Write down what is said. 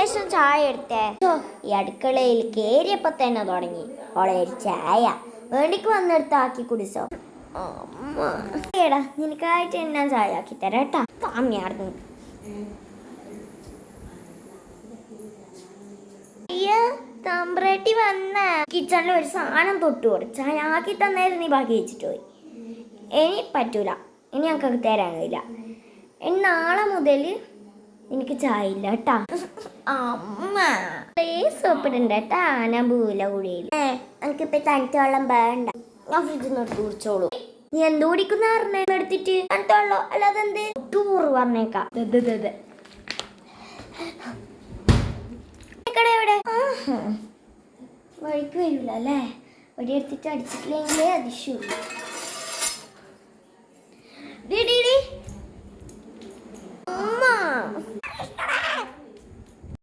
ലേശം ചായ എടുത്തേ. ഈ അടുക്കളയിൽ കേറിയപ്പോ തന്നെ തുടങ്ങി ഓളെ ഒരു ചായ. വേണ്ടിക്ക് വന്നെടുത്താക്കി കുടിച്ചോ. എടാ നിനക്കായിട്ട് ഞാൻ ചായ ആക്കി തരാം കേട്ടാ. പാമ്യാർന്നു തമ്പ്രേട്ടി വന്ന കിച്ചണിൽ ഒരു സാധനം തൊട്ട് കൊടുത്ത് ചായ ആക്കി തന്നേരം നീ ബാക്കി വെച്ചിട്ട് പോയി. ഇനി പറ്റൂല, ഇനി ഞങ്ങൾക്ക് തരാൻ കഴിയില്ല. ഇനി നാളെ മുതൽ എനിക്ക് ചായ ഇല്ല കേട്ടാ. അമ്മ സോപ്പിടണ്ട കേട്ടാ. ഞാൻ പൂല കുടിയില്ല. എനിക്കിപ്പോ തണുത്ത വെള്ളം വേണ്ട. ഞാൻ ഫ്രിഡ്ജിൽ നിന്ന് എടുത്ത് കുടിച്ചോളൂ. നീ എന്ത് കുടിക്കുന്ന പറഞ്ഞ എടുത്തിട്ട് തണുത്ത വെള്ളം അല്ലാതെ എന്ത് ടൂറ് പറഞ്ഞേക്കാം. എവിടെ വഴിക്ക് വരൂല അല്ലേ? വടി എടുത്തിട്ട് അടിച്ചിട്ടില്ലെങ്കിലേ അതിശു.